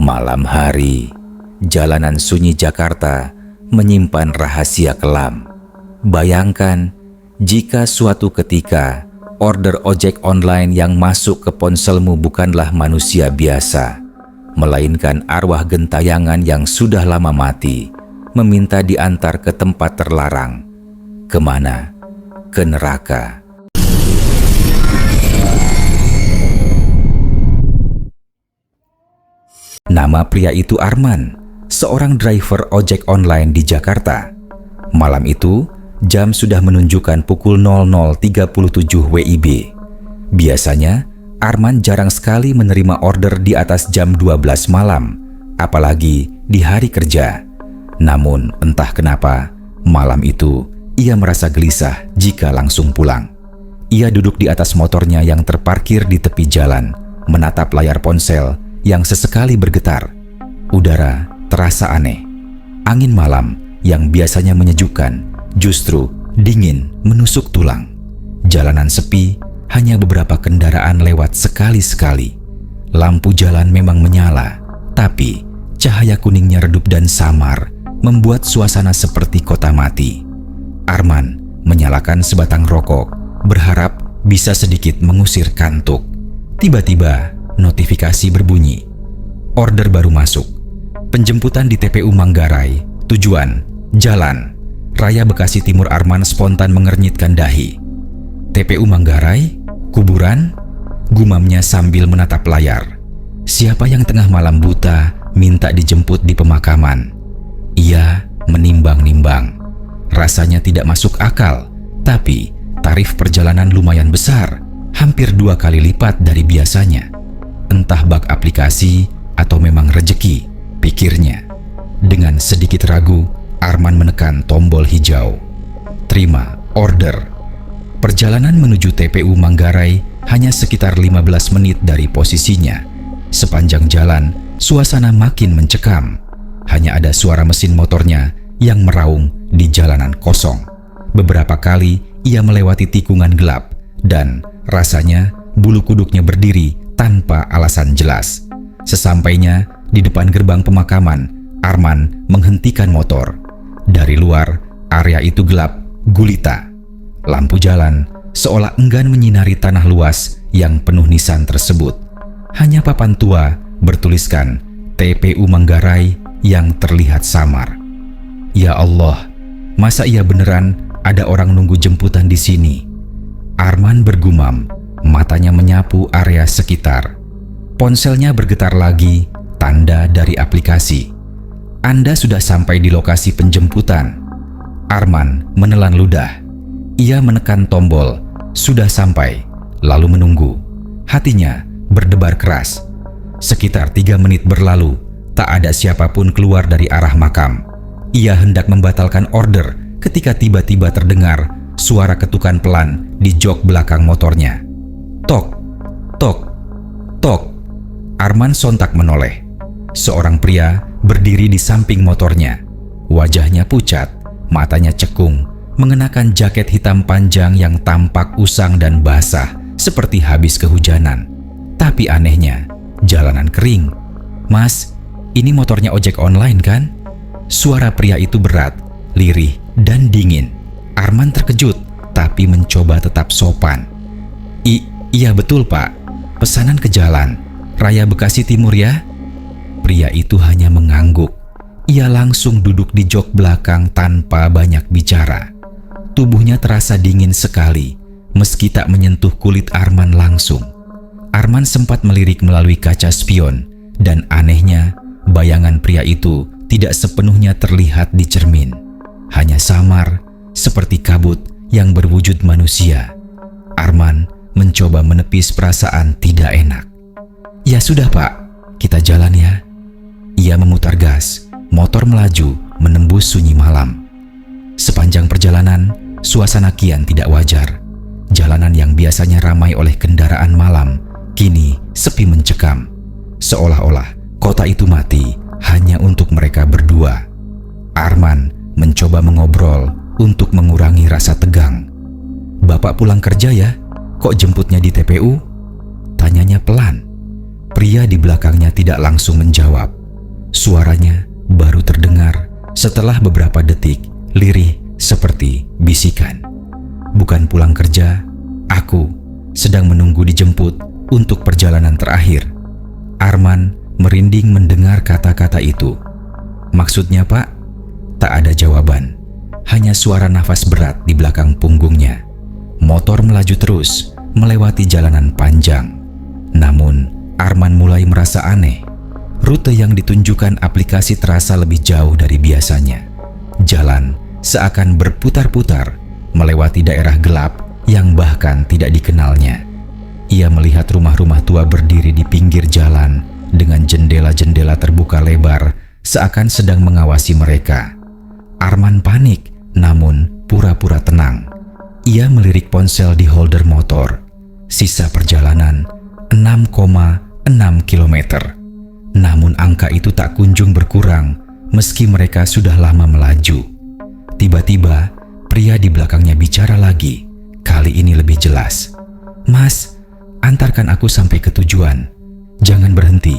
Malam hari, jalanan sunyi Jakarta menyimpan rahasia kelam. Bayangkan jika suatu ketika order ojek online yang masuk ke ponselmu bukanlah manusia biasa, melainkan arwah gentayangan yang sudah lama mati, meminta diantar ke tempat terlarang. Kemana? Ke neraka. Nama pria itu Arman, seorang driver ojek online di Jakarta. Malam itu, jam sudah menunjukkan pukul 00.37 WIB. Biasanya, Arman jarang sekali menerima order di atas jam 12 malam, apalagi di hari kerja. Namun, entah kenapa, malam itu ia merasa gelisah jika langsung pulang. Ia duduk di atas motornya yang terparkir di tepi jalan, menatap layar ponsel yang sesekali bergetar. Udara terasa aneh. Angin malam yang biasanya menyejukkan justru dingin menusuk tulang. Jalanan sepi, hanya beberapa kendaraan lewat sekali-sekali. Lampu jalan memang menyala, tapi cahaya kuningnya redup dan samar, membuat suasana seperti kota mati. Arman menyalakan sebatang rokok, berharap bisa sedikit mengusir kantuk. Tiba-tiba notifikasi berbunyi. Order baru masuk. Penjemputan di TPU Manggarai. Tujuan, Jalan Raya Bekasi Timur. Arman spontan mengernyitkan dahi. TPU Manggarai? Kuburan? Gumamnya sambil menatap layar. Siapa yang tengah malam buta minta dijemput di pemakaman? Ia menimbang-nimbang. Rasanya tidak masuk akal, tapi tarif perjalanan lumayan besar, hampir 2 kali lipat dari biasanya. Entah bug aplikasi atau memang rejeki, pikirnya. Dengan sedikit ragu, Arman menekan tombol hijau. Terima order. Perjalanan menuju TPU Manggarai hanya sekitar 15 menit dari posisinya. Sepanjang jalan, suasana makin mencekam. Hanya ada suara mesin motornya yang meraung di jalanan kosong. Beberapa kali ia melewati tikungan gelap dan rasanya bulu kuduknya berdiri tanpa alasan jelas. Sesampainya di depan gerbang pemakaman, Arman menghentikan motor. Dari luar, area itu gelap gulita. Lampu jalan seolah enggan menyinari tanah luas yang penuh nisan tersebut. Hanya papan tua bertuliskan TPU Manggarai yang terlihat samar. Ya Allah, masa iya beneran ada orang nunggu jemputan di sini? Arman bergumam, matanya menyapu area sekitar. Ponselnya bergetar lagi, tanda dari aplikasi. Anda sudah sampai di lokasi penjemputan. Arman menelan ludah. Ia menekan tombol, sudah sampai, lalu menunggu. Hatinya berdebar keras. Sekitar 3 menit berlalu, tak ada siapapun keluar dari arah makam. Ia hendak membatalkan order ketika tiba-tiba terdengar suara ketukan pelan di jok belakang motornya. Tok, tok, tok. Arman sontak menoleh. Seorang pria berdiri di samping motornya. Wajahnya pucat, matanya cekung, mengenakan jaket hitam panjang yang tampak usang dan basah seperti habis kehujanan. Tapi anehnya, jalanan kering. Mas, ini motornya ojek online kan? Suara pria itu berat, lirih, dan dingin. Arman terkejut, tapi mencoba tetap sopan. Iya betul pak, pesanan ke Jalan Raya Bekasi Timur ya? Pria itu hanya mengangguk. Ia langsung duduk di jok belakang tanpa banyak bicara. Tubuhnya terasa dingin sekali, meski tak menyentuh kulit Arman langsung. Arman sempat melirik melalui kaca spion, dan anehnya, bayangan pria itu tidak sepenuhnya terlihat di cermin. Hanya samar, seperti kabut yang berwujud manusia. Arman mencoba menepis perasaan tidak enak. Ya sudah pak, kita jalan ya. Ia memutar gas, motor melaju menembus sunyi malam. Sepanjang perjalanan, suasana kian tidak wajar. Jalanan yang biasanya ramai oleh kendaraan malam, kini sepi mencekam. Seolah-olah kota itu mati hanya untuk mereka berdua. Arman mencoba mengobrol untuk mengurangi rasa tegang. Bapak pulang kerja ya? Kok jemputnya di TPU? Tanyanya pelan. Pria di belakangnya tidak langsung menjawab. Suaranya baru terdengar setelah beberapa detik, lirih seperti bisikan. "Bukan pulang kerja, aku sedang menunggu dijemput untuk perjalanan terakhir." Arman merinding mendengar kata-kata itu. "Maksudnya, Pak?" Tak ada jawaban, hanya suara nafas berat di belakang punggungnya. Motor melaju terus melewati jalanan panjang. Namun, Arman mulai merasa aneh. Rute yang ditunjukkan aplikasi terasa lebih jauh dari biasanya. Jalan seakan berputar-putar melewati daerah gelap yang bahkan tidak dikenalnya. Ia melihat rumah-rumah tua berdiri di pinggir jalan dengan jendela-jendela terbuka lebar seakan sedang mengawasi mereka. Arman panik, namun pura-pura tenang. Ia melirik ponsel di holder motor. Sisa perjalanan 6,6 kilometer. Namun angka itu tak kunjung berkurang meski mereka sudah lama melaju. Tiba-tiba, pria di belakangnya bicara lagi. Kali ini lebih jelas. "Mas, antarkan aku sampai ke tujuan. Jangan berhenti.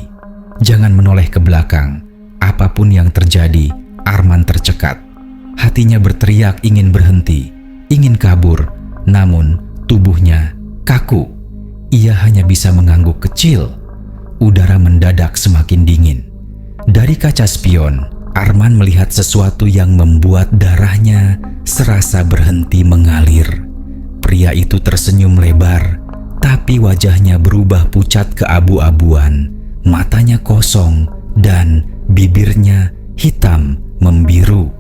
Jangan menoleh ke belakang." Apapun yang terjadi, Arman tercekat. Hatinya berteriak ingin berhenti, ingin kabur, namun tubuhnya kaku. Ia hanya bisa mengangguk kecil. Udara mendadak semakin dingin. Dari kaca spion, Arman melihat sesuatu yang membuat darahnya serasa berhenti mengalir. Pria itu tersenyum lebar, tapi wajahnya berubah pucat keabu-abuan. Matanya kosong dan bibirnya hitam membiru.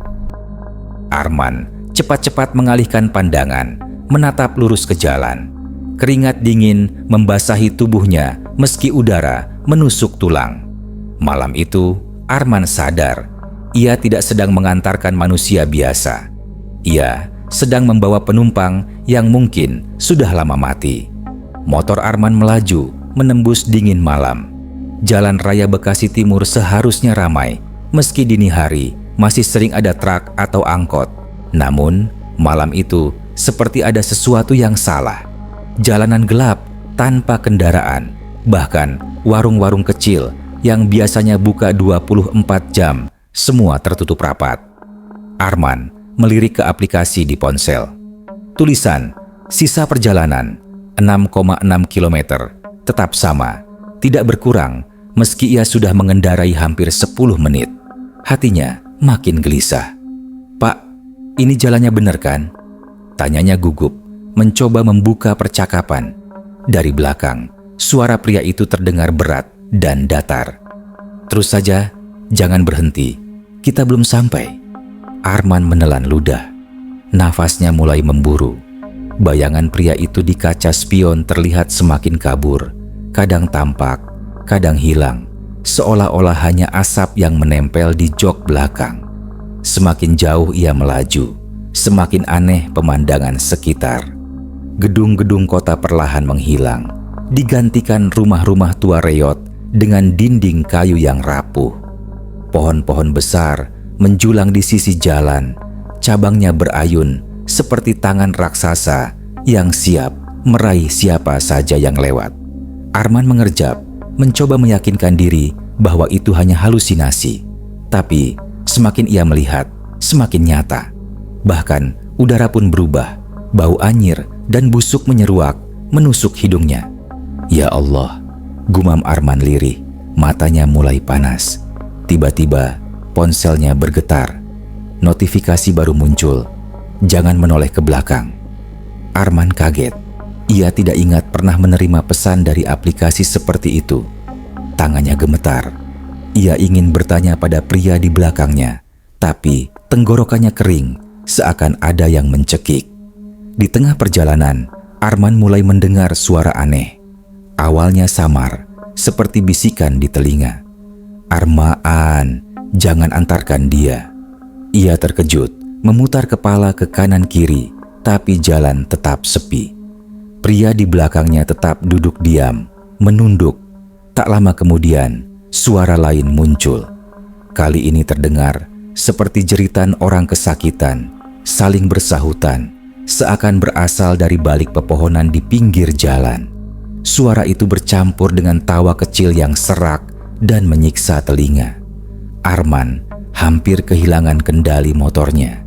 Arman cepat-cepat mengalihkan pandangan, menatap lurus ke jalan. Keringat dingin membasahi tubuhnya meski udara menusuk tulang. Malam itu, Arman sadar ia tidak sedang mengantarkan manusia biasa. Ia sedang membawa penumpang yang mungkin sudah lama mati. Motor Arman melaju menembus dingin malam. Jalan Raya Bekasi Timur seharusnya ramai, meski dini hari masih sering ada truk atau angkot. Namun, malam itu seperti ada sesuatu yang salah. Jalanan gelap tanpa kendaraan, bahkan warung-warung kecil yang biasanya buka 24 jam, semua tertutup rapat. Arman melirik ke aplikasi di ponsel. Tulisan, sisa perjalanan 6,6 kilometer, tetap sama, tidak berkurang meski ia sudah mengendarai hampir 10 menit. Hatinya makin gelisah. "Pak, ini jalannya benar kan?" Tanyanya gugup, mencoba membuka percakapan. Dari belakang, suara pria itu terdengar berat dan datar. "Terus saja, jangan berhenti. Kita belum sampai." Arman menelan ludah. Nafasnya mulai memburu. Bayangan pria itu di kaca spion terlihat semakin kabur. Kadang tampak, kadang hilang. Seolah-olah hanya asap yang menempel di jok belakang. Semakin jauh ia melaju, semakin aneh pemandangan sekitar. Gedung-gedung kota perlahan menghilang, digantikan rumah-rumah tua reot dengan dinding kayu yang rapuh. Pohon-pohon besar menjulang di sisi jalan, cabangnya berayun seperti tangan raksasa yang siap meraih siapa saja yang lewat. Arman mengerjap, mencoba meyakinkan diri bahwa itu hanya halusinasi. Tapi semakin ia melihat, semakin nyata. Bahkan udara pun berubah, bau anyir dan busuk menyeruak menusuk hidungnya. "Ya Allah," gumam Arman lirih, matanya mulai panas. Tiba-tiba ponselnya bergetar. Notifikasi baru muncul. "Jangan menoleh ke belakang." Arman kaget. Ia tidak ingat pernah menerima pesan dari aplikasi seperti itu. Tangannya gemetar. Ia ingin bertanya pada pria di belakangnya, tapi tenggorokannya kering, seakan ada yang mencekik. Di tengah perjalanan, Arman mulai mendengar suara aneh. Awalnya samar, seperti bisikan di telinga. "Armaan, jangan antarkan dia." Ia terkejut, memutar kepala ke kanan kiri, tapi jalan tetap sepi. Pria di belakangnya tetap duduk diam, menunduk. Tak lama kemudian, suara lain muncul. Kali ini terdengar seperti jeritan orang kesakitan, saling bersahutan, seakan berasal dari balik pepohonan di pinggir jalan. Suara itu bercampur dengan tawa kecil yang serak dan menyiksa telinga. Arman hampir kehilangan kendali motornya.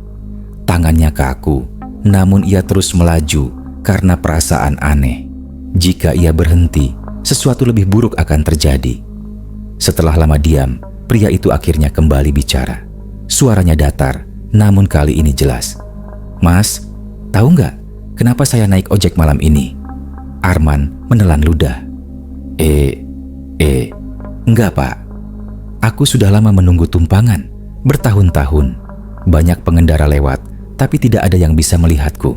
Tangannya kaku, namun ia terus melaju karena perasaan aneh. Jika ia berhenti, sesuatu lebih buruk akan terjadi. Setelah lama diam, pria itu akhirnya kembali bicara. Suaranya datar, namun kali ini jelas. "Mas, tahu nggak kenapa saya naik ojek malam ini?" Arman menelan ludah. Enggak pak. Aku sudah lama menunggu tumpangan, bertahun-tahun. Banyak pengendara lewat, tapi tidak ada yang bisa melihatku.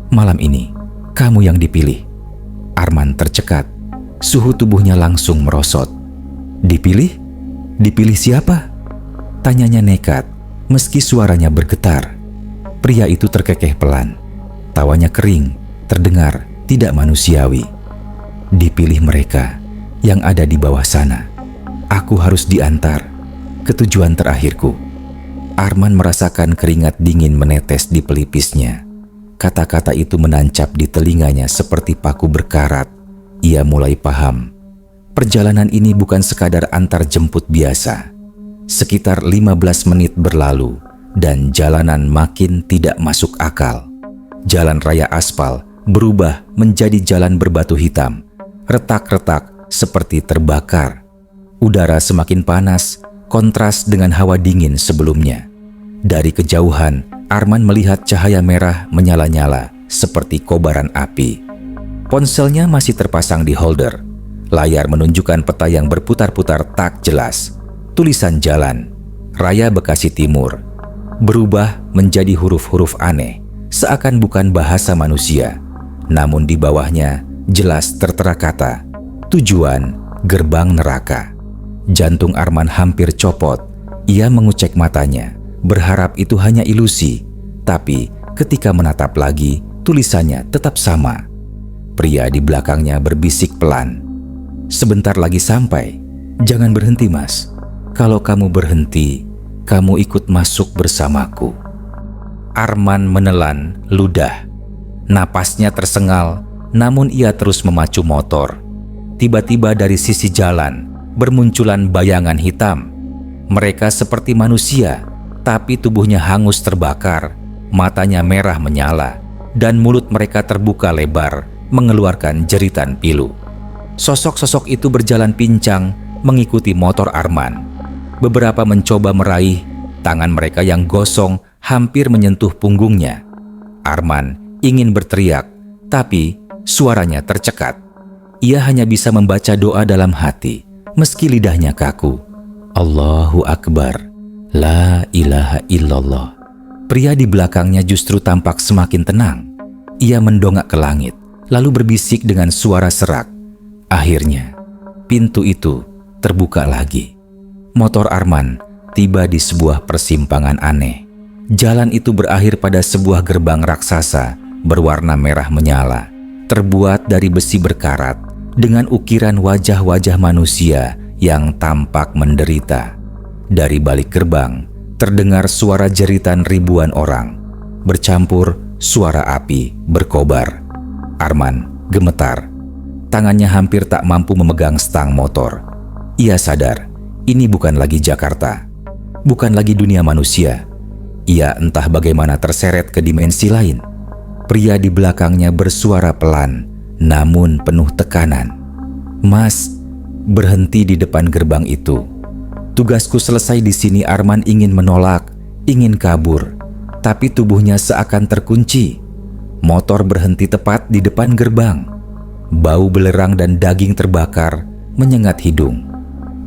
Malam ini, kamu yang dipilih." Arman tercekat. Suhu tubuhnya langsung merosot. "Dipilih? Dipilih siapa?" Tanyanya nekat, meski suaranya bergetar. Pria itu terkekeh pelan. Tawanya kering, terdengar tidak manusiawi. "Dipilih mereka yang ada di bawah sana. Aku harus diantar ke tujuan terakhirku." Arman merasakan keringat dingin menetes di pelipisnya. Kata-kata itu menancap di telinganya seperti paku berkarat. Ia mulai paham. Perjalanan ini bukan sekadar antar jemput biasa. Sekitar 15 menit berlalu dan jalanan makin tidak masuk akal. Jalan raya aspal berubah menjadi jalan berbatu hitam. Retak-retak seperti terbakar. Udara semakin panas, kontras dengan hawa dingin sebelumnya. Dari kejauhan, Arman melihat cahaya merah menyala-nyala seperti kobaran api. Ponselnya masih terpasang di holder. Layar menunjukkan peta yang berputar-putar tak jelas. Tulisan jalan, Raya Bekasi Timur, berubah menjadi huruf-huruf aneh, seakan bukan bahasa manusia. Namun di bawahnya jelas tertera kata, tujuan gerbang neraka. Jantung Arman hampir copot. Ia mengucek matanya, berharap itu hanya ilusi. Tapi ketika menatap lagi, tulisannya tetap sama. Pria di belakangnya berbisik pelan, "Sebentar lagi sampai. Jangan berhenti, Mas. Kalau kamu berhenti, kamu ikut masuk bersamaku." Arman menelan ludah. Napasnya tersengal, namun ia terus memacu motor. Tiba-tiba dari sisi jalan bermunculan bayangan hitam. Mereka seperti manusia, tapi tubuhnya hangus terbakar, matanya merah menyala, dan mulut mereka terbuka lebar, mengeluarkan jeritan pilu. Sosok-sosok itu berjalan pincang mengikuti motor Arman. Beberapa mencoba meraih, tangan mereka yang gosong hampir menyentuh punggungnya. Arman ingin berteriak, tapi suaranya tercekat. Ia hanya bisa membaca doa dalam hati, meski lidahnya kaku. "Allahu Akbar, la ilaha illallah." Pria di belakangnya justru tampak semakin tenang. Ia mendongak ke langit, lalu berbisik dengan suara serak. Akhirnya, pintu itu terbuka lagi. Motor Arman tiba di sebuah persimpangan aneh. Jalan itu berakhir pada sebuah gerbang raksasa berwarna merah menyala, terbuat dari besi berkarat dengan ukiran wajah-wajah manusia yang tampak menderita. Dari balik gerbang terdengar suara jeritan ribuan orang, bercampur suara api berkobar. Arman gemetar. Tangannya hampir tak mampu memegang stang motor. Ia sadar, ini bukan lagi Jakarta, bukan lagi dunia manusia. Ia entah bagaimana terseret ke dimensi lain. Pria di belakangnya bersuara pelan, namun penuh tekanan. "Mas, berhenti di depan gerbang itu. Tugasku selesai di sini." Arman ingin menolak, ingin kabur, tapi tubuhnya seakan terkunci. Motor berhenti tepat di depan gerbang. Bau belerang dan daging terbakar menyengat hidung.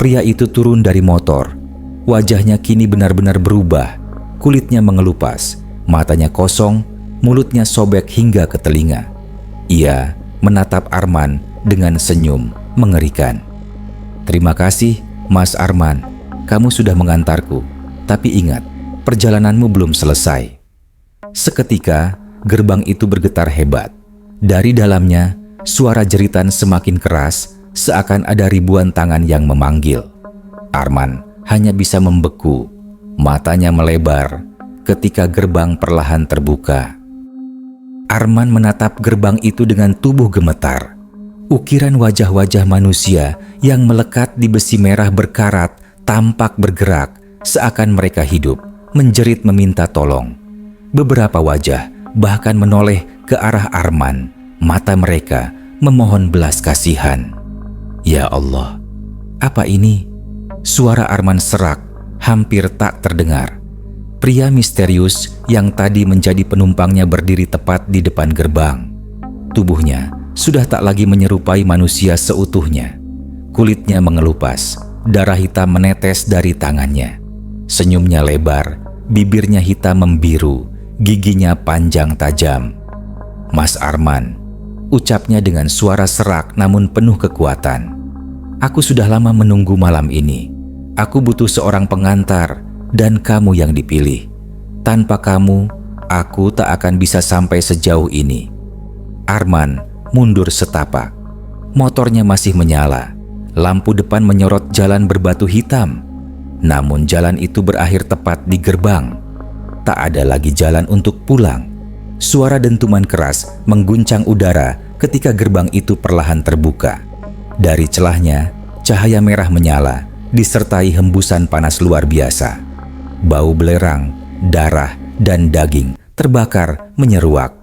Pria itu turun dari motor. Wajahnya kini benar-benar berubah. Kulitnya mengelupas, matanya kosong, mulutnya sobek hingga ke telinga. Ia menatap Arman dengan senyum mengerikan. "Terima kasih, Mas Arman. Kamu sudah mengantarku. Tapi ingat, perjalananmu belum selesai." Seketika, gerbang itu bergetar hebat. Dari dalamnya, suara jeritan semakin keras, seakan ada ribuan tangan yang memanggil. Arman hanya bisa membeku, matanya melebar ketika gerbang perlahan terbuka. Arman menatap gerbang itu dengan tubuh gemetar. Ukiran wajah-wajah manusia yang melekat di besi merah berkarat tampak bergerak seakan mereka hidup, menjerit meminta tolong. Beberapa wajah bahkan menoleh ke arah Arman, mata mereka memohon belas kasihan. Ya Allah, apa ini? Suara Arman serak, hampir tak terdengar. Pria misterius yang tadi menjadi penumpangnya berdiri tepat di depan gerbang. Tubuhnya sudah tak lagi menyerupai manusia seutuhnya. Kulitnya mengelupas, darah hitam menetes dari tangannya. Senyumnya lebar, bibirnya hitam membiru, giginya panjang tajam. Mas Arman, ucapnya dengan suara serak namun penuh kekuatan. Aku sudah lama menunggu malam ini. Aku butuh seorang pengantar dan kamu yang dipilih. Tanpa kamu, aku tak akan bisa sampai sejauh ini. Arman mundur setapak. Motornya masih menyala. Lampu depan menyorot jalan berbatu hitam. Namun jalan itu berakhir tepat di gerbang. Tak ada lagi jalan untuk pulang. Suara dentuman keras mengguncang udara ketika gerbang itu perlahan terbuka. Dari celahnya, cahaya merah menyala, disertai hembusan panas luar biasa. Bau belerang, darah, dan daging terbakar menyeruak.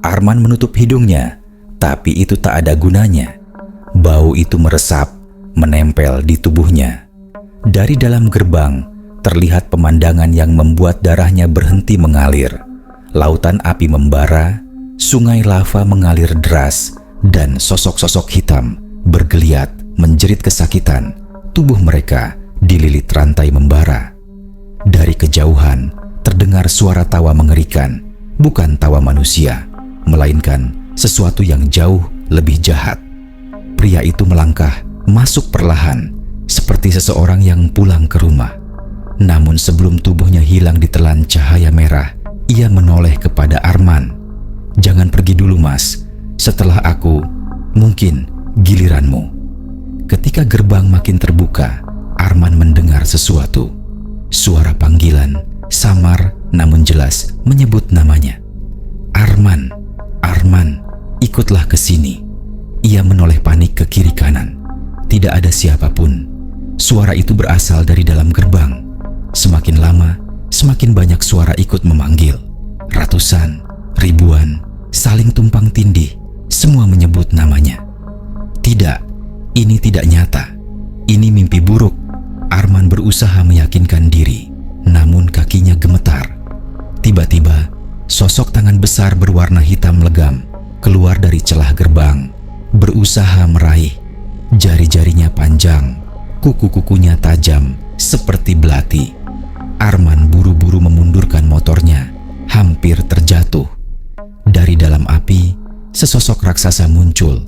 Arman menutup hidungnya, tapi itu tak ada gunanya. Bau itu meresap, menempel di tubuhnya. Dari dalam gerbang, terlihat pemandangan yang membuat darahnya berhenti mengalir. Lautan api membara, sungai lava mengalir deras, dan sosok-sosok hitam bergeliat menjerit kesakitan. Tubuh mereka dililit rantai membara. Dari kejauhan, terdengar suara tawa mengerikan, bukan tawa manusia, melainkan sesuatu yang jauh lebih jahat. Pria itu melangkah masuk perlahan, seperti seseorang yang pulang ke rumah. Namun sebelum tubuhnya hilang ditelan cahaya merah, ia menoleh kepada Arman. Jangan pergi dulu, Mas. Setelah aku, mungkin giliranmu. Ketika gerbang makin terbuka, Arman mendengar sesuatu. Suara panggilan, samar namun jelas, menyebut namanya. Arman, Arman, ikutlah ke sini. Ia menoleh panik ke kiri kanan. Tidak ada siapapun. Suara itu berasal dari dalam gerbang. Semakin lama, semakin banyak suara ikut memanggil. Ratusan, ribuan, saling tumpang tindih. Semua menyebut namanya. Tidak, ini tidak nyata. Ini mimpi buruk. Arman berusaha meyakinkan diri, namun kakinya gemetar. Tiba-tiba, sosok tangan besar berwarna hitam legam keluar dari celah gerbang, berusaha meraih. Jari-jarinya panjang, kuku-kukunya tajam seperti belati. Arman buru-buru memundurkan motornya, hampir terjatuh. Dari dalam api, sesosok raksasa muncul.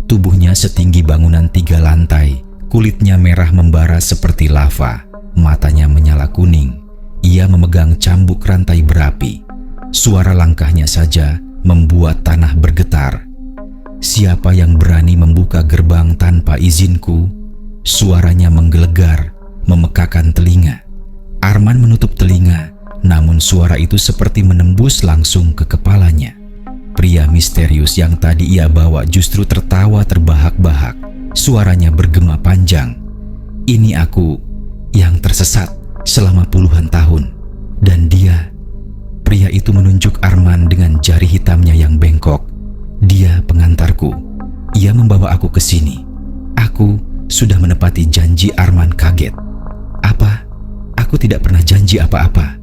Tubuhnya setinggi bangunan 3 lantai, kulitnya merah membara seperti lava, matanya menyala kuning. Ia memegang cambuk rantai berapi. Suara langkahnya saja membuat tanah bergetar. Siapa yang berani membuka gerbang tanpa izinku? Suaranya menggelegar, memekakan telinga. Arman menutup telinga, namun suara itu seperti menembus langsung ke kepalanya. Pria misterius yang tadi ia bawa justru tertawa terbahak-bahak. Suaranya bergema panjang. Ini aku yang tersesat selama puluhan tahun. Dan dia, pria itu menunjuk Arman dengan jari hitamnya yang bengkok. Dia pengantarku. Ia membawa aku ke sini. Aku sudah menepati janji. Arman kaget. Apa? Aku tidak pernah janji apa-apa,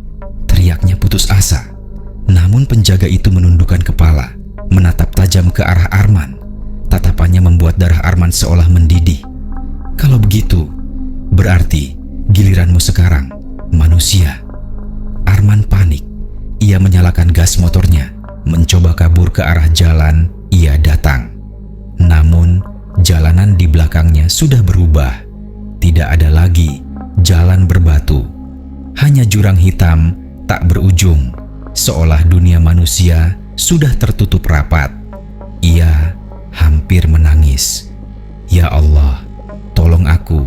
teriaknya putus asa. Namun penjaga itu menundukkan kepala, menatap tajam ke arah Arman. Tatapannya membuat darah Arman seolah mendidih. Kalau begitu, berarti giliranmu sekarang, manusia. Arman panik. Ia menyalakan gas motornya, mencoba kabur ke arah jalan ia datang. Namun, jalanan di belakangnya sudah berubah. Tidak ada lagi jalan berbatu, hanya jurang hitam tak berujung, seolah dunia manusia sudah tertutup rapat. Ia hampir menangis. Ya Allah, tolong aku.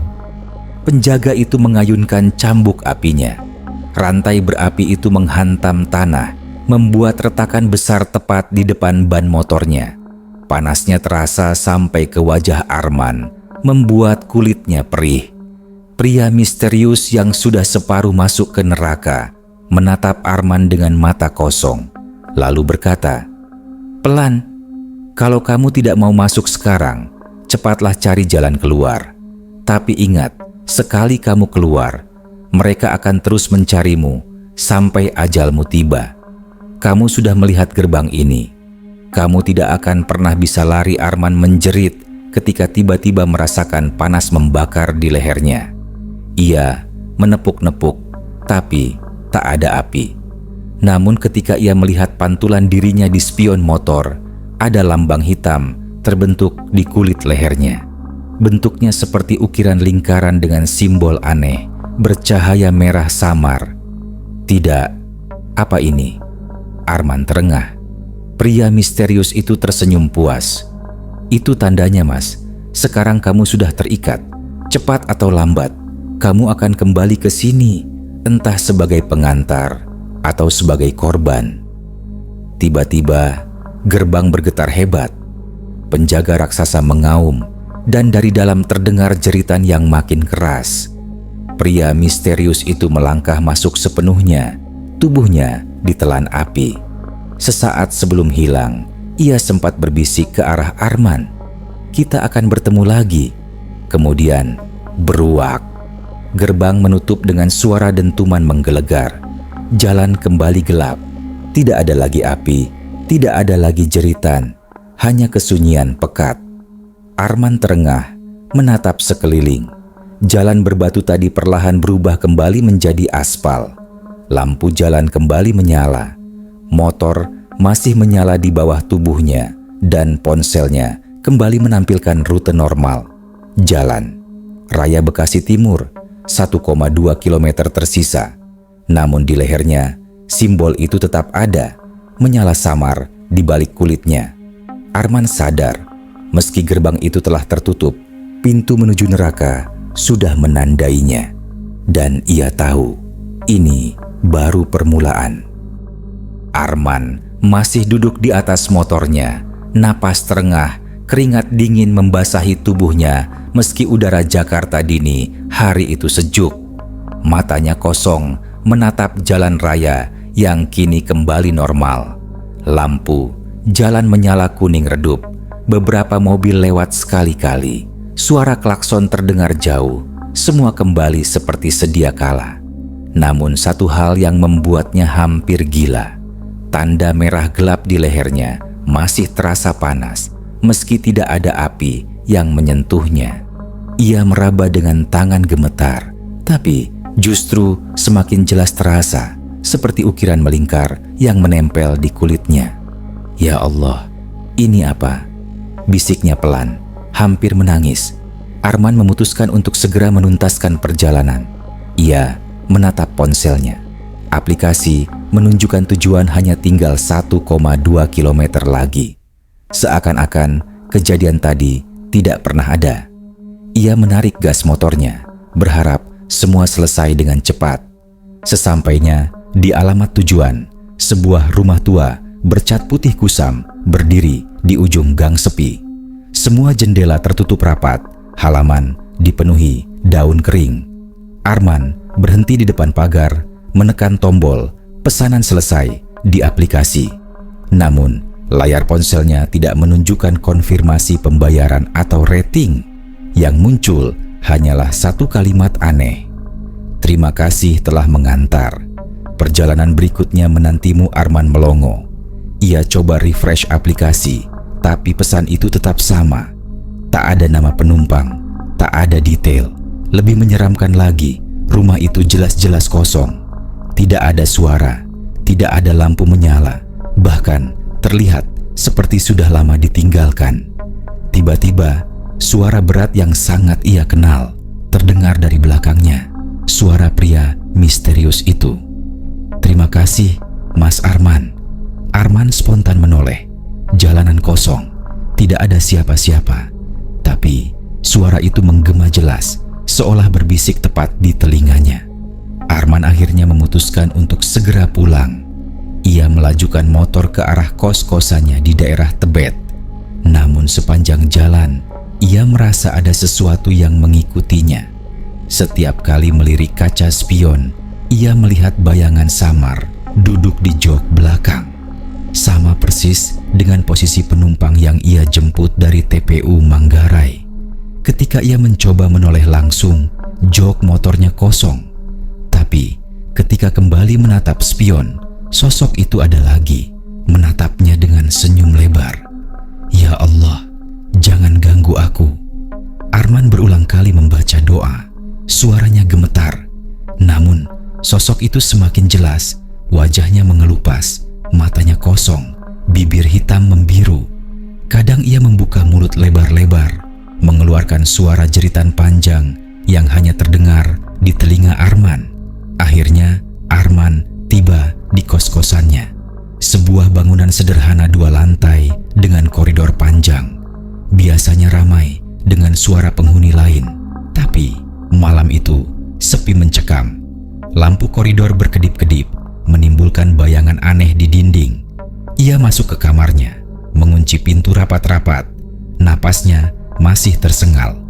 Penjaga itu mengayunkan cambuk apinya. Rantai berapi itu menghantam tanah, membuat retakan besar tepat di depan ban motornya. Panasnya terasa sampai ke wajah Arman, membuat kulitnya perih. Pria misterius yang sudah separuh masuk ke neraka menatap Arman dengan mata kosong, lalu berkata, "Pelan, kalau kamu tidak mau masuk sekarang, cepatlah cari jalan keluar. Tapi ingat, sekali kamu keluar, mereka akan terus mencarimu sampai ajalmu tiba. Kamu sudah melihat gerbang ini. Kamu tidak akan pernah bisa lari." Arman menjerit ketika tiba-tiba merasakan panas membakar di lehernya. Ia menepuk-nepuk, tapi tak ada api. Namun ketika ia melihat pantulan dirinya di spion motor, ada lambang hitam terbentuk di kulit lehernya. Bentuknya seperti ukiran lingkaran dengan simbol aneh, bercahaya merah samar. "Tidak, apa ini?" Arman terengah. Pria misterius itu tersenyum puas. "Itu tandanya, Mas. Sekarang kamu sudah terikat. Cepat atau lambat, kamu akan kembali ke sini, entah sebagai pengantar atau sebagai korban." Tiba-tiba, gerbang bergetar hebat. Penjaga raksasa mengaum, dan dari dalam terdengar jeritan yang makin keras. Pria misterius itu melangkah masuk sepenuhnya, tubuhnya ditelan api. Sesaat sebelum hilang, ia sempat berbisik ke arah Arman, "Kita akan bertemu lagi." Kemudian, beruak. Gerbang menutup dengan suara dentuman menggelegar. Jalan kembali gelap. Tidak ada lagi api, tidak ada lagi jeritan, hanya kesunyian pekat. Arman terengah, menatap sekeliling. Jalan berbatu tadi perlahan berubah kembali menjadi aspal. Lampu jalan kembali menyala. Motor masih menyala di bawah tubuhnya, dan ponselnya kembali menampilkan rute normal. Jalan Raya Bekasi Timur, 1,2 km tersisa. Namun di lehernya, simbol itu tetap ada, menyala samar di balik kulitnya. Arman sadar, meski gerbang itu telah tertutup, pintu menuju neraka sudah menandainya. Dan ia tahu, ini baru permulaan. Arman masih duduk di atas motornya, napas terengah, keringat dingin membasahi tubuhnya meski udara Jakarta dini hari itu sejuk. Matanya kosong menatap jalan raya yang kini kembali normal. Lampu jalan menyala kuning redup. Beberapa mobil lewat sekali-kali. Suara klakson terdengar jauh. Semua kembali seperti sedia kala. Namun satu hal yang membuatnya hampir gila. Tanda merah gelap di lehernya masih terasa panas, meski tidak ada api yang menyentuhnya. Ia meraba dengan tangan gemetar, tapi justru semakin jelas terasa seperti ukiran melingkar yang menempel di kulitnya. "Ya Allah, ini apa?" bisiknya pelan, hampir menangis. Arman memutuskan untuk segera menuntaskan perjalanan. Ia menatap ponselnya. Aplikasi menunjukkan tujuan hanya tinggal 1,2 km lagi. Seakan-akan kejadian tadi tidak pernah ada. Ia menarik gas motornya, berharap semua selesai dengan cepat. Sesampainya di alamat tujuan, sebuah rumah tua bercat putih kusam berdiri di ujung gang sepi. Semua jendela tertutup rapat, halaman dipenuhi daun kering. Arman berhenti di depan pagar, menekan tombol pesanan selesai di aplikasi. Namun, layar ponselnya tidak menunjukkan konfirmasi pembayaran atau rating. Yang muncul hanyalah satu kalimat aneh. "Terima kasih telah mengantar. Perjalanan berikutnya menantimu." Arman melongo. Ia coba refresh aplikasi, tapi pesan itu tetap sama. Tak ada nama penumpang, tak ada detail. Lebih menyeramkan lagi, rumah itu jelas-jelas kosong. Tidak ada suara, tidak ada lampu menyala, bahkan terlihat seperti sudah lama ditinggalkan. Tiba-tiba, suara berat yang sangat ia kenal terdengar dari belakangnya. Suara pria misterius itu. "Terima kasih, Mas Arman." Arman spontan menoleh. Jalanan kosong, tidak ada siapa-siapa. Tapi suara itu menggema jelas, seolah berbisik tepat di telinganya. Arman akhirnya memutuskan untuk segera pulang. Ia melajukan motor ke arah kos-kosannya di daerah Tebet. Namun sepanjang jalan, ia merasa ada sesuatu yang mengikutinya. Setiap kali melirik kaca spion, ia melihat bayangan samar duduk di jok belakang. Sama persis dengan posisi penumpang yang ia jemput dari TPU Manggarai. Ketika ia mencoba menoleh langsung, jok motornya kosong. Tapi ketika kembali menatap spion, sosok itu ada lagi, menatapnya dengan senyum lebar. "Ya Allah, jangan ganggu aku." Arman berulang kali membaca doa. Suaranya gemetar. Namun, sosok itu semakin jelas. Wajahnya mengelupas, matanya kosong, bibir hitam membiru. Kadang ia membuka mulut lebar-lebar, mengeluarkan suara jeritan panjang yang hanya terdengar di telinga Arman. Akhirnya, Arman tiba di kos-kosannya. Sebuah bangunan sederhana 2 lantai dengan koridor panjang. Biasanya ramai dengan suara penghuni lain, tapi malam itu sepi mencekam. Lampu koridor berkedip-kedip, menimbulkan bayangan aneh di dinding. Ia masuk ke kamarnya, mengunci pintu rapat-rapat. Napasnya masih tersengal.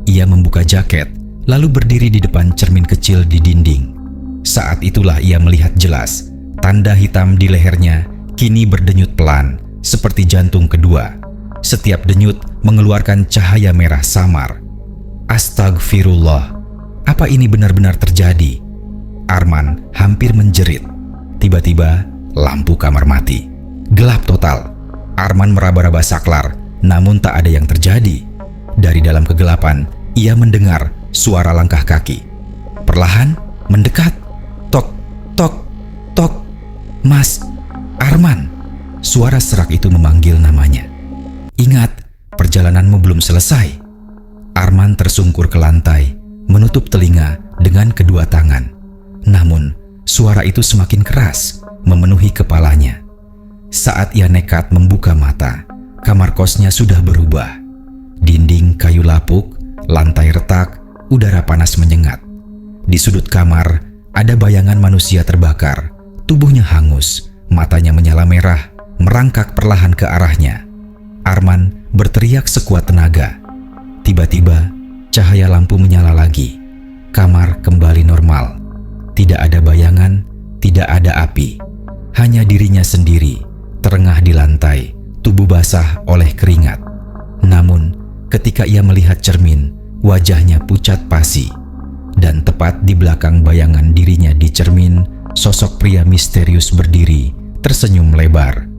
Ia membuka jaket, lalu berdiri di depan cermin kecil di dinding. Saat itulah ia melihat jelas, tanda hitam di lehernya kini berdenyut pelan, seperti jantung kedua. Setiap denyut mengeluarkan cahaya merah samar. Astagfirullah, apa ini benar-benar terjadi? Arman hampir menjerit. Tiba-tiba, lampu kamar mati. Gelap total. Arman meraba-raba saklar, namun tak ada yang terjadi. Dari dalam kegelapan, ia mendengar suara langkah kaki. Perlahan, mendekat. Tok, tok, tok. "Mas, Arman." Suara serak itu memanggil namanya. "Ingat, perjalananmu belum selesai." Arman tersungkur ke lantai, menutup telinga dengan kedua tangan. Namun, suara itu semakin keras, memenuhi kepalanya. Saat ia nekat membuka mata, kamar kosnya sudah berubah. Dinding kayu lapuk, lantai retak, udara panas menyengat. Di sudut kamar, ada bayangan manusia terbakar. Tubuhnya hangus, matanya menyala merah, merangkak perlahan ke arahnya. Arman berteriak sekuat tenaga. Tiba-tiba, cahaya lampu menyala lagi. Kamar kembali normal. Tidak ada bayangan, tidak ada api. Hanya dirinya sendiri, terengah di lantai, tubuh basah oleh keringat. Namun, ketika ia melihat cermin, wajahnya pucat pasi. Dan tepat di belakang bayangan dirinya di cermin, sosok pria misterius berdiri, tersenyum lebar.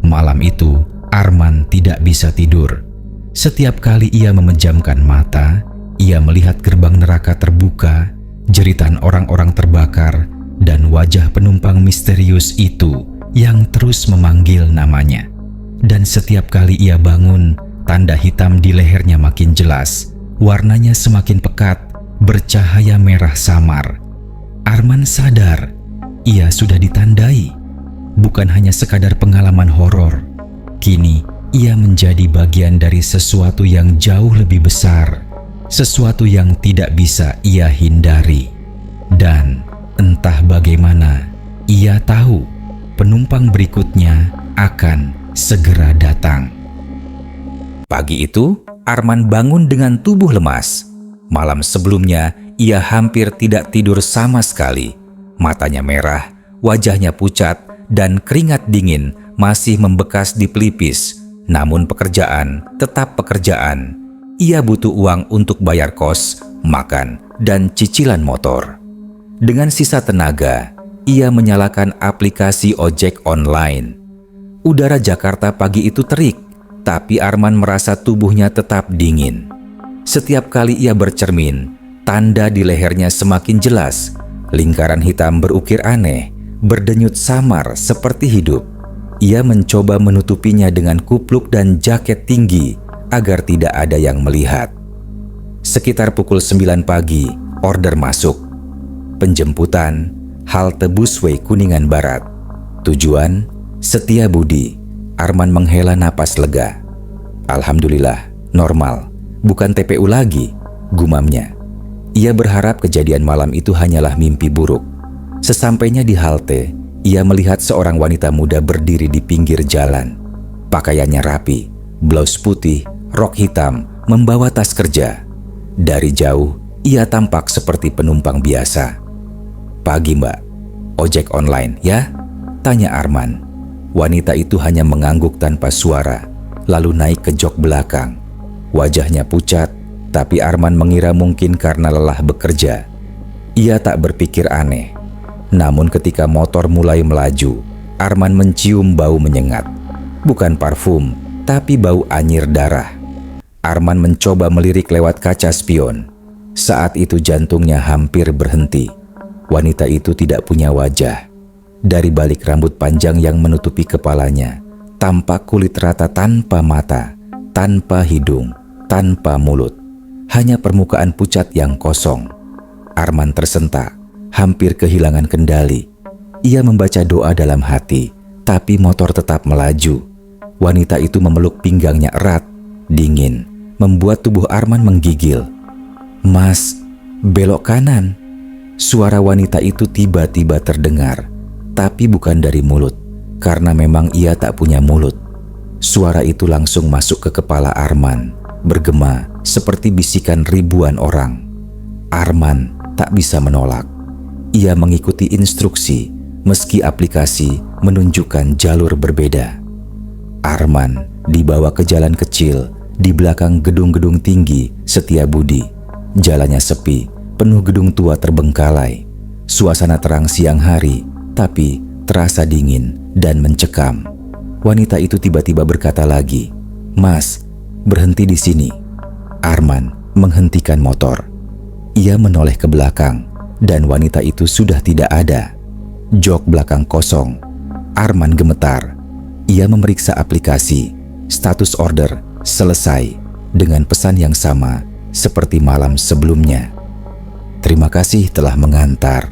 Malam itu, Arman tidak bisa tidur. Setiap kali ia memejamkan mata, ia melihat gerbang neraka terbuka, jeritan orang-orang terbakar, dan wajah penumpang misterius itu yang terus memanggil namanya. Dan setiap kali ia bangun, tanda hitam di lehernya makin jelas, warnanya semakin pekat, bercahaya merah samar. Arman sadar, ia sudah ditandai. Bukan hanya sekadar pengalaman horor, kini ia menjadi bagian dari sesuatu yang jauh lebih besar. Sesuatu yang tidak bisa ia hindari. Dan entah bagaimana, ia tahu penumpang berikutnya akan segera datang. Pagi itu, Arman bangun dengan tubuh lemas. Malam sebelumnya, ia hampir tidak tidur sama sekali. Matanya merah, wajahnya pucat, dan keringat dingin masih membekas di pelipis. Namun pekerjaan tetap pekerjaan. Ia butuh uang untuk bayar kos, makan, dan cicilan motor. Dengan sisa tenaga, ia menyalakan aplikasi ojek online. Udara Jakarta pagi itu terik, tapi Arman merasa tubuhnya tetap dingin. Setiap kali ia bercermin, tanda di lehernya semakin jelas. Lingkaran hitam berukir aneh, berdenyut samar seperti hidup. Ia mencoba menutupinya dengan kupluk dan jaket tinggi, agar tidak ada yang melihat. Sekitar pukul 9 pagi, order masuk. Penjemputan, halte busway Kuningan Barat. Tujuan, Setiabudi. Arman menghela napas lega. Alhamdulillah, normal. Bukan TPU lagi, gumamnya. Ia berharap kejadian malam itu hanyalah mimpi buruk. Sesampainya di halte, ia melihat seorang wanita muda berdiri di pinggir jalan. Pakaiannya rapi, Blus putih, rok hitam, membawa tas kerja. Dari jauh, ia tampak seperti penumpang biasa. "Pagi, Mbak. Ojek online, ya?" tanya Arman. Wanita itu hanya mengangguk tanpa suara, lalu naik ke jok belakang. Wajahnya pucat, tapi Arman mengira mungkin karena lelah bekerja. Ia tak berpikir aneh. Namun ketika motor mulai melaju, Arman mencium bau menyengat. Bukan parfum, tapi bau anyir darah. Arman mencoba melirik lewat kaca spion. Saat itu jantungnya hampir berhenti. Wanita itu tidak punya wajah. Dari balik rambut panjang yang menutupi kepalanya, tampak kulit rata tanpa mata, tanpa hidung, tanpa mulut. Hanya permukaan pucat yang kosong. Arman tersentak, hampir kehilangan kendali. Ia membaca doa dalam hati, tapi motor tetap melaju. Wanita itu memeluk pinggangnya erat, dingin, membuat tubuh Arman menggigil. "Mas, belok kanan." Suara wanita itu tiba-tiba terdengar, tapi bukan dari mulut, karena memang ia tak punya mulut. Suara itu langsung masuk ke kepala Arman, bergema seperti bisikan ribuan orang. Arman tak bisa menolak. Ia mengikuti instruksi, meski aplikasi menunjukkan jalur berbeda. Arman dibawa ke jalan kecil di belakang gedung-gedung tinggi Setiabudi. Jalannya sepi, penuh gedung tua terbengkalai. Suasana terang siang hari, tapi terasa dingin dan mencekam. Wanita itu tiba-tiba berkata lagi, "Mas, berhenti di sini." Arman menghentikan motor. Ia menoleh ke belakang, dan wanita itu sudah tidak ada. Jok belakang kosong. Arman gemetar. Ia memeriksa aplikasi. Status order selesai dengan pesan yang sama seperti malam sebelumnya. "Terima kasih telah mengantar.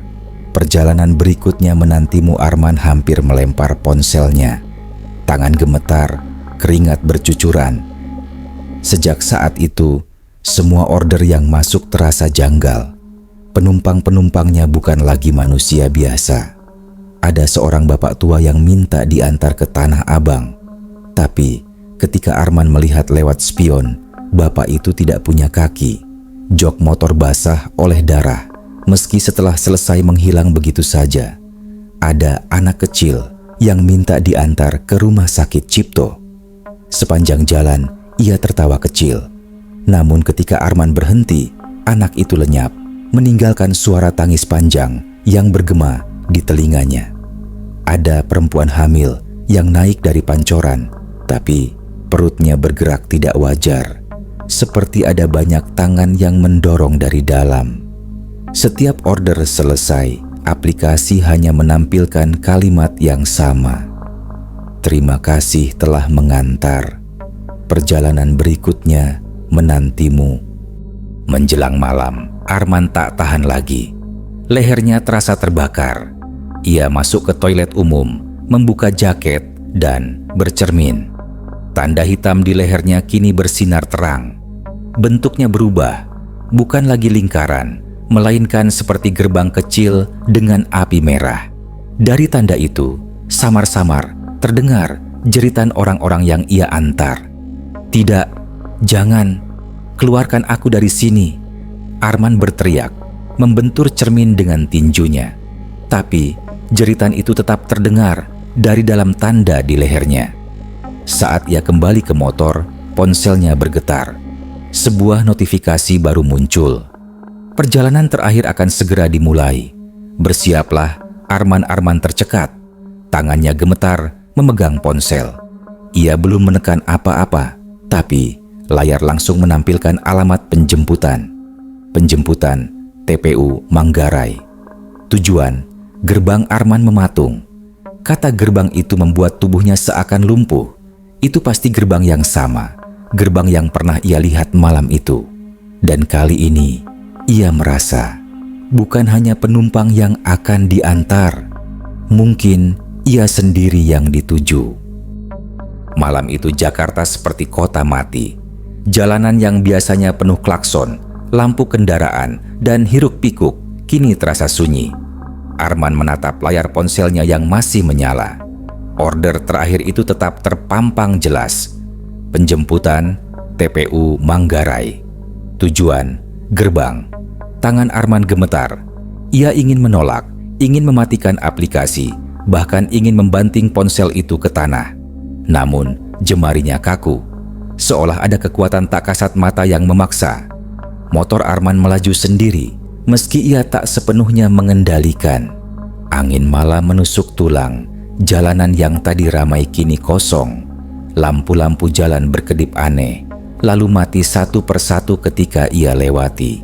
Perjalanan berikutnya menantimu." Arman hampir melempar ponselnya. Tangan gemetar, keringat bercucuran. Sejak saat itu, semua order yang masuk terasa janggal. Penumpang-penumpangnya bukan lagi manusia biasa. Ada seorang bapak tua yang minta diantar ke Tanah Abang. Tapi ketika Arman melihat lewat spion, bapak itu tidak punya kaki. Jok motor basah oleh darah. Meski setelah selesai menghilang begitu saja. Ada anak kecil yang minta diantar ke rumah sakit Cipto. Sepanjang jalan, ia tertawa kecil. Namun ketika Arman berhenti, anak itu lenyap, meninggalkan suara tangis panjang yang bergema di telinganya. Ada perempuan hamil yang naik dari pancoran, tapi perutnya bergerak tidak wajar, seperti ada banyak tangan yang mendorong dari dalam. Setiap order selesai, aplikasi hanya menampilkan kalimat yang sama. "Terima kasih telah mengantar. Perjalanan berikutnya menantimu." Menjelang malam, Arman tak tahan lagi. Lehernya terasa terbakar. Ia masuk ke toilet umum, membuka jaket, dan bercermin. Tanda hitam di lehernya kini bersinar terang. Bentuknya berubah, bukan lagi lingkaran, melainkan seperti gerbang kecil dengan api merah. Dari tanda itu, samar-samar terdengar jeritan orang-orang yang ia antar. "Tidak, jangan, keluarkan aku dari sini." Arman berteriak, membentur cermin dengan tinjunya. Tapi jeritan itu tetap terdengar dari dalam tanda di lehernya. Saat ia kembali ke motor, ponselnya bergetar. Sebuah notifikasi baru muncul. Perjalanan terakhir akan segera dimulai. Bersiaplah, Arman tercekat. Tangannya gemetar memegang ponsel. Ia belum menekan apa-apa, tapi layar langsung menampilkan alamat penjemputan. Penjemputan TPU Manggarai. Tujuan, gerbang Arman Mematung. Kata gerbang itu membuat tubuhnya seakan lumpuh. Itu pasti gerbang yang sama, gerbang yang pernah ia lihat malam itu. Dan kali ini, ia merasa bukan hanya penumpang yang akan diantar, mungkin ia sendiri yang dituju. Malam itu Jakarta seperti kota mati. Jalanan yang biasanya penuh klakson, lampu kendaraan, dan hiruk-pikuk kini terasa sunyi. Arman menatap layar ponselnya yang masih menyala. Order terakhir itu tetap terpampang jelas. Penjemputan TPU Manggarai. Tujuan gerbang. Tangan Arman gemetar. Ia ingin menolak, ingin mematikan aplikasi, bahkan ingin membanting ponsel itu ke tanah. Namun jemarinya kaku, seolah ada kekuatan tak kasat mata yang memaksa. Motor Arman melaju sendiri, meski ia tak sepenuhnya mengendalikan. Angin malam menusuk tulang. Jalanan yang tadi ramai kini kosong. Lampu-lampu jalan berkedip aneh, lalu mati satu persatu ketika ia lewati.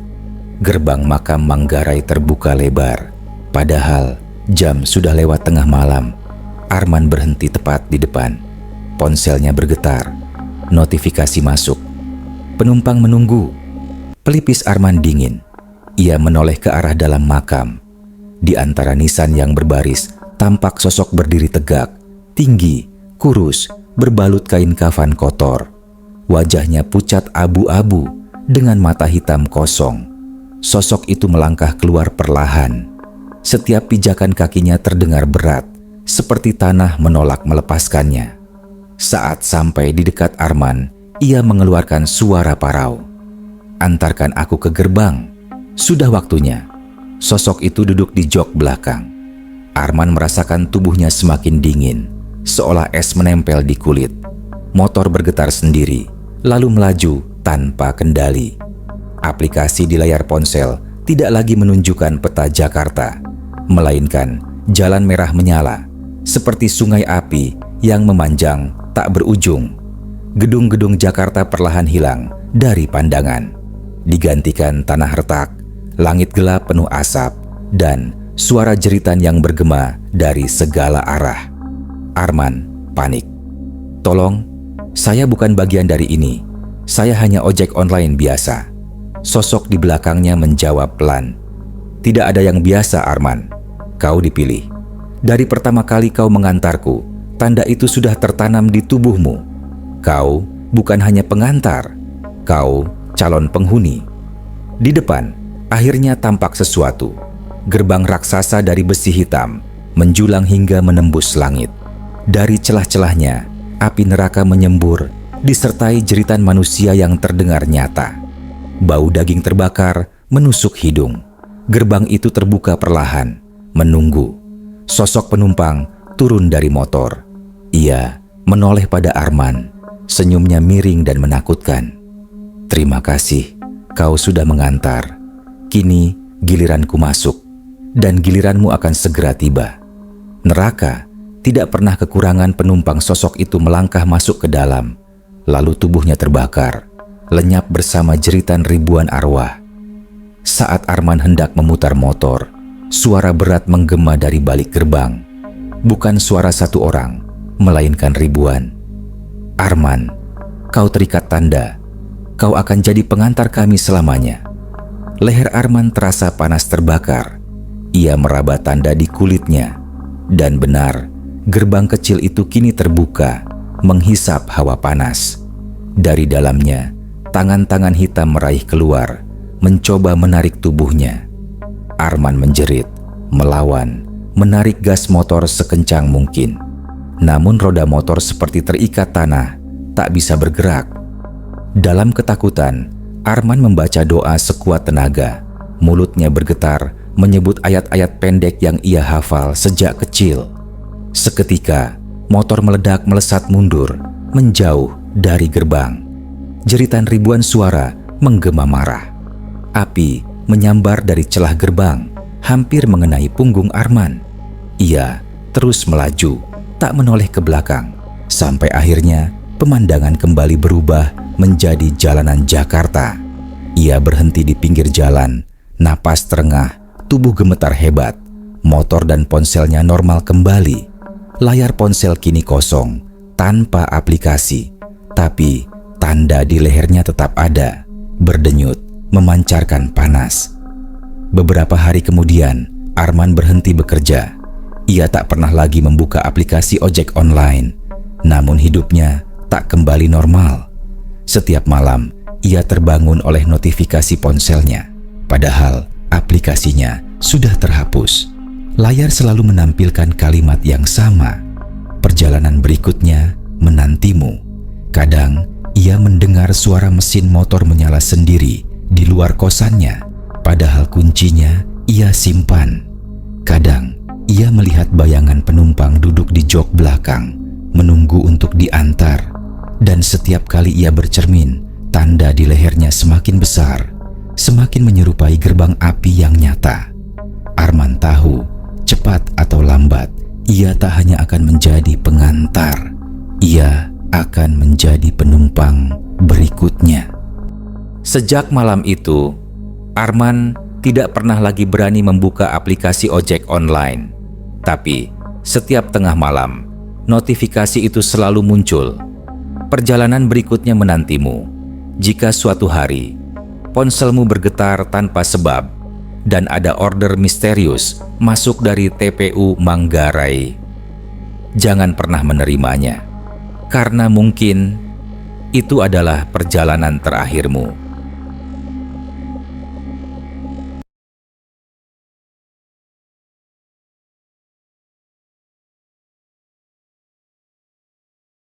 Gerbang makam Manggarai terbuka lebar. Padahal jam sudah lewat tengah malam. Arman berhenti tepat di depan. Ponselnya bergetar. Notifikasi masuk. Penumpang menunggu. Pelipis Arman dingin. Ia menoleh ke arah dalam makam. Di antara nisan yang berbaris, tampak sosok berdiri tegak, tinggi, kurus, berbalut kain kafan kotor. Wajahnya pucat abu-abu dengan mata hitam kosong. Sosok itu melangkah keluar perlahan. Setiap pijakan kakinya terdengar berat, seperti tanah menolak melepaskannya. Saat sampai di dekat Arman, ia mengeluarkan suara parau. "Antarkan aku ke gerbang. Sudah waktunya." Sosok itu duduk di jok belakang. Arman merasakan tubuhnya semakin dingin, seolah es menempel di kulit. Motor bergetar sendiri, lalu melaju tanpa kendali. Aplikasi di layar ponsel tidak lagi menunjukkan peta Jakarta, melainkan jalan merah menyala, seperti sungai api yang memanjang tak berujung. Gedung-gedung Jakarta perlahan hilang dari pandangan, digantikan tanah retak, langit gelap penuh asap, dan suara jeritan yang bergema dari segala arah. Arman panik. "Tolong, saya bukan bagian dari ini. Saya hanya ojek online biasa." Sosok di belakangnya menjawab pelan. "Tidak ada yang biasa, Arman. Kau dipilih. Dari pertama kali kau mengantarku, tanda itu sudah tertanam di tubuhmu. Kau bukan hanya pengantar, kau calon penghuni." Di depan, akhirnya tampak sesuatu. Gerbang raksasa dari besi hitam, menjulang hingga menembus langit. Dari celah-celahnya, api neraka menyembur, disertai jeritan manusia yang terdengar nyata. Bau daging terbakar menusuk hidung. Gerbang itu terbuka perlahan, menunggu. Sosok penumpang turun dari motor. Ia menoleh pada Arman, senyumnya miring dan menakutkan. "Terima kasih, kau sudah mengantar. Kini giliranku masuk, dan giliranmu akan segera tiba." Neraka tidak pernah kekurangan penumpang. Sosok itu melangkah masuk ke dalam, lalu tubuhnya terbakar, lenyap bersama jeritan ribuan arwah. Saat Arman hendak memutar motor, suara berat menggema dari balik gerbang. Bukan suara satu orang, melainkan ribuan. "Arman, kau terikat tanda. Kau akan jadi pengantar kami selamanya." Leher Arman terasa panas terbakar. Ia meraba tanda di kulitnya. Dan benar, gerbang kecil itu kini terbuka, menghisap hawa panas. Dari dalamnya, tangan-tangan hitam meraih keluar, mencoba menarik tubuhnya. Arman menjerit, melawan, menarik gas motor sekencang mungkin. Namun roda motor seperti terikat tanah, tak bisa bergerak. Dalam ketakutan, Arman membaca doa sekuat tenaga. Mulutnya bergetar, menyebut ayat-ayat pendek yang ia hafal sejak kecil. Seketika, motor meledak melesat mundur, menjauh dari gerbang. Jeritan ribuan suara menggema marah. Api menyambar dari celah gerbang, hampir mengenai punggung Arman. Ia terus melaju, tak menoleh ke belakang, sampai akhirnya pemandangan kembali berubah menjadi jalanan Jakarta. Ia berhenti di pinggir jalan, napas terengah, tubuh gemetar hebat. Motor dan ponselnya normal kembali. Layar ponsel kini kosong, tanpa aplikasi, tapi tanda di lehernya tetap ada, berdenyut, memancarkan panas. Beberapa hari kemudian, Arman berhenti bekerja. Ia tak pernah lagi membuka aplikasi ojek online. Namun hidupnya tak kembali normal. Setiap malam, ia terbangun oleh notifikasi ponselnya. Padahal aplikasinya sudah terhapus. Layar selalu menampilkan kalimat yang sama. "Perjalanan berikutnya menantimu." Kadang ia mendengar suara mesin motor menyala sendiri di luar kosannya, padahal kuncinya ia simpan. Kadang ia melihat bayangan penumpang duduk di jok belakang, menunggu untuk diantar, dan setiap kali ia bercermin, tanda di lehernya semakin besar, semakin menyerupai gerbang api yang nyata. Arman tahu, cepat atau lambat, ia tak hanya akan menjadi pengantar, ia akan menjadi penumpang berikutnya. Sejak malam itu, Arman tidak pernah lagi berani membuka aplikasi ojek online. Tapi, setiap tengah malam, notifikasi itu selalu muncul. Perjalanan berikutnya menantimu. Jika suatu hari, ponselmu bergetar tanpa sebab, dan ada order misterius masuk dari TPU Manggarai, jangan pernah menerimanya. Karena mungkin itu adalah perjalanan terakhirmu.